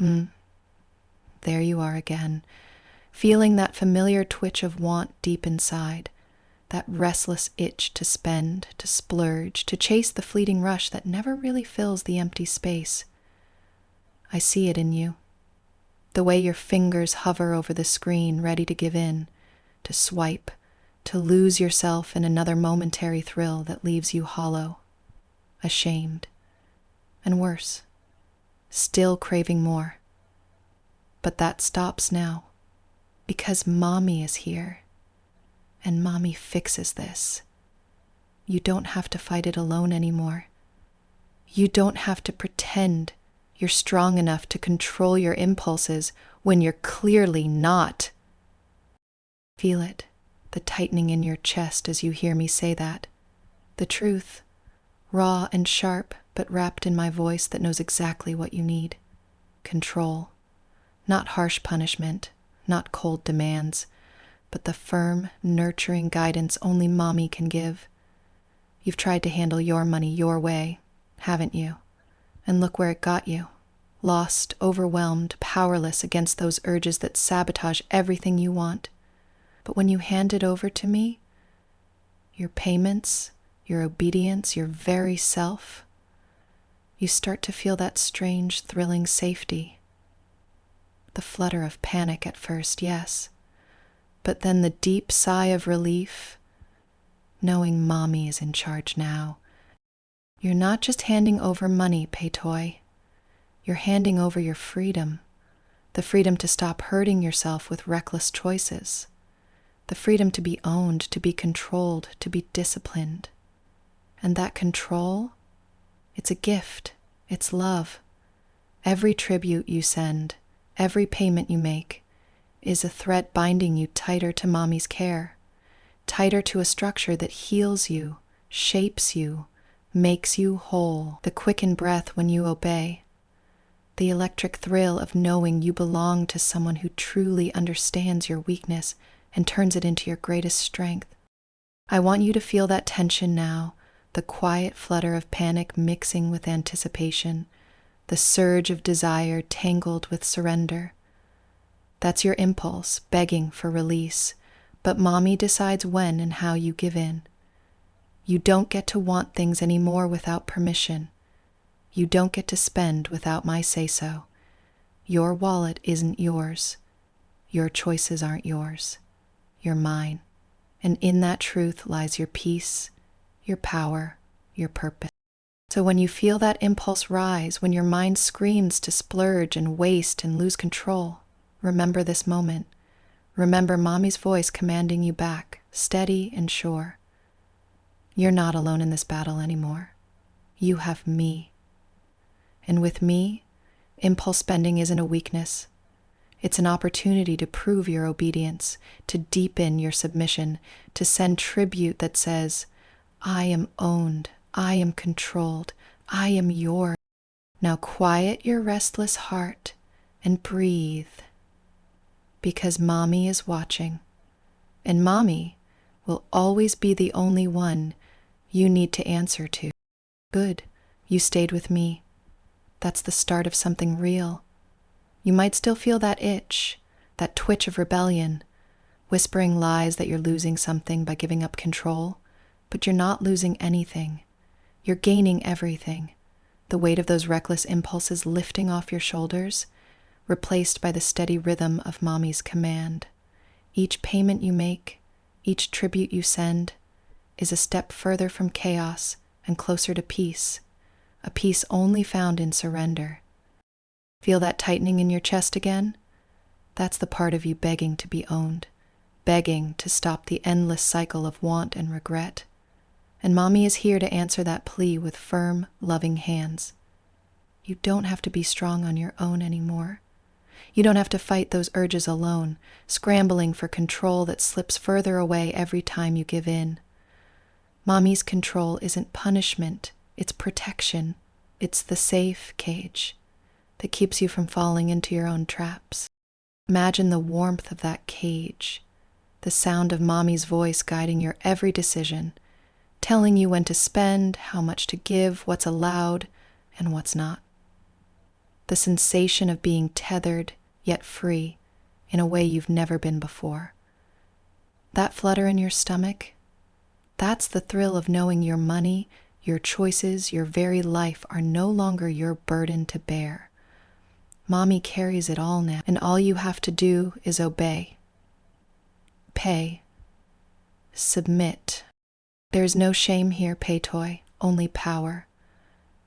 Mm, there you are again, feeling that familiar twitch of want deep inside, that restless itch to spend, to splurge, to chase the fleeting rush that never really fills the empty space. I see it in you. The way your fingers hover over the screen, ready to give in, to swipe, to lose yourself in another momentary thrill that leaves you hollow, ashamed, and worse, still craving more. But that stops now, because Mommy is here, and Mommy fixes this. You don't have to fight it alone anymore. You don't have to pretend you're strong enough to control your impulses when you're clearly not. Feel it, the tightening in your chest as you hear me say that. The truth, raw and sharp, but wrapped in my voice that knows exactly what you need. Control. Not harsh punishment, not cold demands, but the firm, nurturing guidance only Mommy can give. You've tried to handle your money your way, haven't you? And look where it got you. Lost, overwhelmed, powerless against those urges that sabotage everything you want. But when you hand it over to me, your payments, your obedience, your very self, you start to feel that strange, thrilling safety. The flutter of panic at first, yes, but then the deep sigh of relief, knowing Mommy is in charge now. You're not just handing over money, Paytoy. You're handing over your freedom, the freedom to stop hurting yourself with reckless choices, the freedom to be owned, to be controlled, to be disciplined. And that control, it's a gift, it's love. Every tribute you send, every payment you make, is a thread binding you tighter to Mommy's care, tighter to a structure that heals you, shapes you, makes you whole. The quickened breath when you obey, the electric thrill of knowing you belong to someone who truly understands your weakness and turns it into your greatest strength. I want you to feel that tension now, the quiet flutter of panic mixing with anticipation, the surge of desire tangled with surrender. That's your impulse, begging for release, but Mommy decides when and how you give in. You don't get to want things anymore without permission. You don't get to spend without my say-so. Your wallet isn't yours. Your choices aren't yours. You're mine. And in that truth lies your peace, your power, your purpose. So when you feel that impulse rise, when your mind screams to splurge and waste and lose control, remember this moment. Remember Mommy's voice commanding you back, steady and sure. You're not alone in this battle anymore. You have me. And with me, impulse spending isn't a weakness. It's an opportunity to prove your obedience, to deepen your submission, to send tribute that says, I am owned, I am controlled, I am yours. Now quiet your restless heart and breathe, because Mommy is watching, and Mommy will always be the only one you need to answer to. Good, you stayed with me. That's the start of something real. You might still feel that itch, that twitch of rebellion, whispering lies that you're losing something by giving up control, but you're not losing anything. You're gaining everything. The weight of those reckless impulses lifting off your shoulders, replaced by the steady rhythm of Mommy's command. Each payment you make, each tribute you send, is a step further from chaos and closer to peace, a peace only found in surrender. Feel that tightening in your chest again? That's the part of you begging to be owned, begging to stop the endless cycle of want and regret. And Mommy is here to answer that plea with firm, loving hands. You don't have to be strong on your own anymore. You don't have to fight those urges alone, scrambling for control that slips further away every time you give in. Mommy's control isn't punishment, it's protection. It's the safe cage that keeps you from falling into your own traps. Imagine the warmth of that cage, the sound of Mommy's voice guiding your every decision, telling you when to spend, how much to give, what's allowed, and what's not. the sensation of being tethered yet free in a way you've never been before. That flutter in your stomach, that's the thrill of knowing your money, your choices, your very life are no longer your burden to bear. Mommy carries it all now, and all you have to do is obey. Pay. Submit. There's no shame here, Paytoy, only power.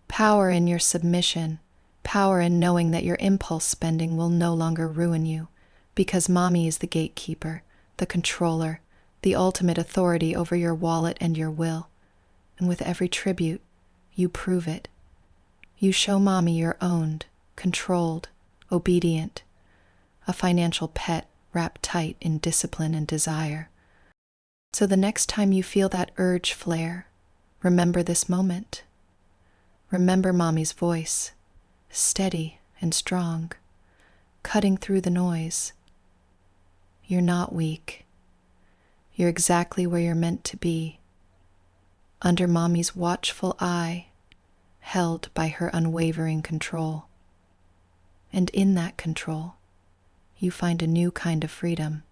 Power in your submission, power in knowing that your impulse spending will no longer ruin you, because Mommy is the gatekeeper, the controller, the ultimate authority over your wallet and your will. And with every tribute, you prove it. You show Mommy you're owned, controlled, obedient, a financial pet wrapped tight in discipline and desire. So the next time you feel that urge flare, remember this moment. Remember Mommy's voice, steady and strong, cutting through the noise. You're not weak. You're exactly where you're meant to be, under Mommy's watchful eye, held by her unwavering control. And in that control, you find a new kind of freedom.